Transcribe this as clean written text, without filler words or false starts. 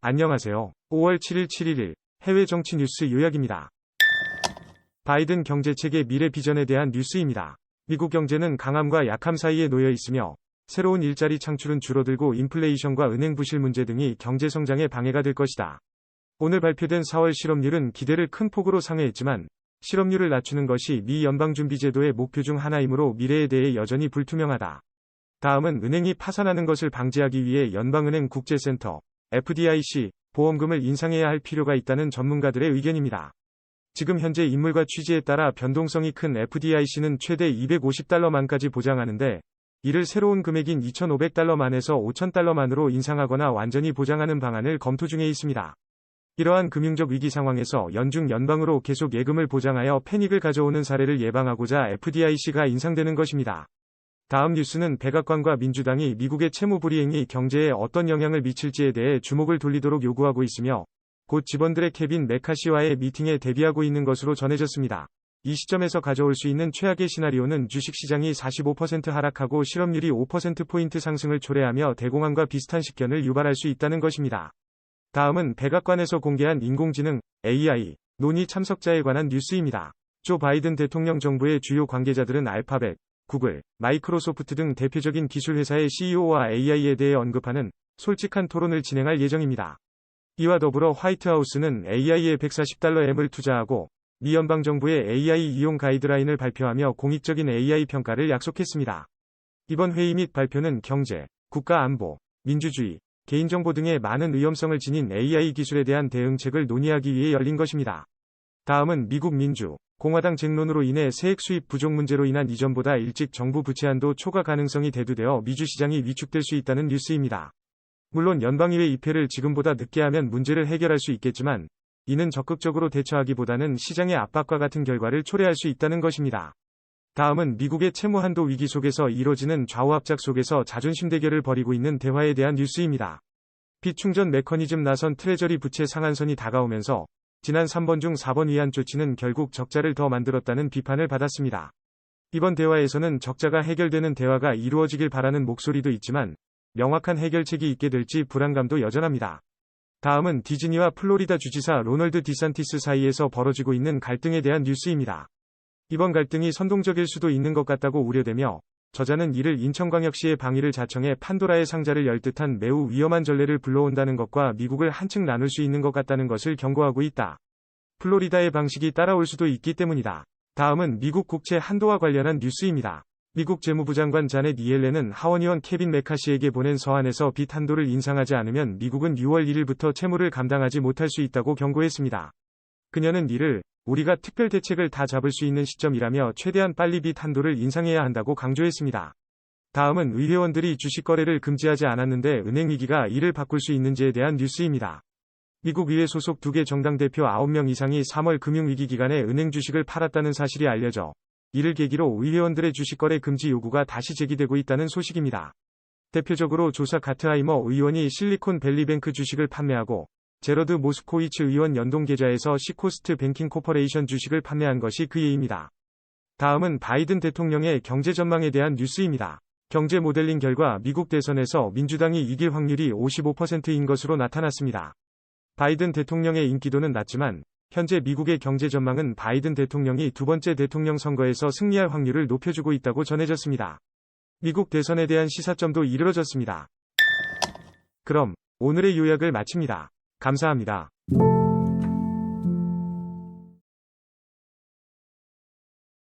안녕하세요. 5월 7일 7일일 해외 정치 뉴스 요약입니다. 바이든 경제체계 미래 비전에 대한 뉴스입니다. 미국 경제는 강함과 약함 사이에 놓여 있으며 새로운 일자리 창출은 줄어들고 인플레이션과 은행 부실 문제 등이 경제 성장에 방해가 될 것이다. 오늘 발표된 4월 실업률은 기대를 큰 폭으로 상회했지만 실업률을 낮추는 것이 미 연방준비제도의 목표 중 하나이므로 미래에 대해 여전히 불투명하다. 다음은 은행이 파산하는 것을 방지하기 위해 연방은행 국제센터 FDIC 보험금을 인상해야 할 필요가 있다는 전문가들의 의견입니다. 지금 현재 인물과 취지에 따라 변동성이 큰 FDIC는 최대 $250만까지 보장하는데 이를 새로운 금액인 $2,500만에서 $5,000만으로 인상하거나 완전히 보장하는 방안을 검토 중에 있습니다. 이러한 금융적 위기 상황에서 연중 연방으로 계속 예금을 보장하여 패닉을 가져오는 사례를 예방하고자 FDIC가 인상되는 것입니다. 다음 뉴스는 백악관과 민주당이 미국의 채무 불이행이 경제에 어떤 영향을 미칠지에 대해 주목을 돌리도록 요구하고 있으며 곧 직원들의 케빈 메카시와의 미팅에 대비하고 있는 것으로 전해졌습니다. 이 시점에서 가져올 수 있는 최악의 시나리오는 주식시장이 45% 하락하고 실업률이 5%포인트 상승을 초래하며 대공황과 비슷한 식견을 유발할 수 있다는 것입니다. 다음은 백악관에서 공개한 인공지능 AI 논의 참석자에 관한 뉴스입니다. 조 바이든 대통령 정부의 주요 관계자들은 알파벳, 구글, 마이크로소프트 등 대표적인 기술 회사의 CEO와 AI에 대해 언급하는 솔직한 토론을 진행할 예정입니다. 이와 더불어 화이트하우스는 AI에 $140M을 투자하고 미 연방정부의 AI 이용 가이드라인을 발표하며 공익적인 AI 평가를 약속했습니다. 이번 회의 및 발표는 경제, 국가 안보, 민주주의, 개인정보 등의 많은 위험성을 지닌 AI 기술에 대한 대응책을 논의하기 위해 열린 것입니다. 다음은 미국 민주, 공화당 쟁론으로 인해 세액 수입 부족 문제로 인한 이전보다 일찍 정부 부채 한도 초과 가능성이 대두되어 미주 시장이 위축될 수 있다는 뉴스입니다. 물론 연방의회 입회를 지금보다 늦게 하면 문제를 해결할 수 있겠지만 이는 적극적으로 대처하기보다는 시장의 압박과 같은 결과를 초래할 수 있다는 것입니다. 다음은 미국의 채무 한도 위기 속에서 이뤄지는 좌우 합작 속에서 자존심 대결을 벌이고 있는 대화에 대한 뉴스입니다. 비충전 메커니즘 나선 트레저리 부채 상한선이 다가오면서 지난 3번 중 4번 위안 조치는 결국 적자를 더 만들었다는 비판을 받았습니다. 이번 대화에서는 적자가 해결되는 대화가 이루어지길 바라는 목소리도 있지만 명확한 해결책이 있게 될지 불안감도 여전합니다. 다음은 디즈니와 플로리다 주지사 로널드 디산티스 사이에서 벌어지고 있는 갈등에 대한 뉴스입니다. 이번 갈등이 선동적일 수도 있는 것 같다고 우려되며 저자는 이를 인천광역시의 방위를 자청해 판도라의 상자를 열 듯한 매우 위험한 전례를 불러온다는 것과 미국을 한층 나눌 수 있는 것 같다는 것을 경고하고 있다. 플로리다의 방식이 따라올 수도 있기 때문이다. 다음은 미국 국채 한도와 관련한 뉴스입니다. 미국 재무부 장관 자넷 이엘렌은 하원의원 케빈 메카시에게 보낸 서한에서 빚 한도를 인상하지 않으면 미국은 6월 1일부터 채무를 감당하지 못할 수 있다고 경고했습니다. 그녀는 이를 우리가 특별 대책을 다 잡을 수 있는 시점이라며 최대한 빨리 빚 한도를 인상해야 한다고 강조했습니다. 다음은 의회원들이 주식 거래를 금지하지 않았는데 은행 위기가 이를 바꿀 수 있는지에 대한 뉴스입니다. 미국 의회 소속 2개 정당 대표 9명 이상이 3월 금융위기 기간에 은행 주식을 팔았다는 사실이 알려져 이를 계기로 의회원들의 주식 거래 금지 요구가 다시 제기되고 있다는 소식입니다. 대표적으로 조사 가트하이머 의원이 실리콘밸리뱅크 주식을 판매하고 제러드 모스코이츠 의원 연동 계좌에서 시코스트 뱅킹 코퍼레이션 주식을 판매한 것이 그 예입니다. 다음은 바이든 대통령의 경제 전망에 대한 뉴스입니다. 경제 모델링 결과 미국 대선에서 민주당이 이길 확률이 55%인 것으로 나타났습니다. 바이든 대통령의 인기도는 낮지만 현재 미국의 경제 전망은 바이든 대통령이 두 번째 대통령 선거에서 승리할 확률을 높여주고 있다고 전해졌습니다. 미국 대선에 대한 시사점도 이르러졌습니다. 그럼 오늘의 요약을 마칩니다. 감사합니다.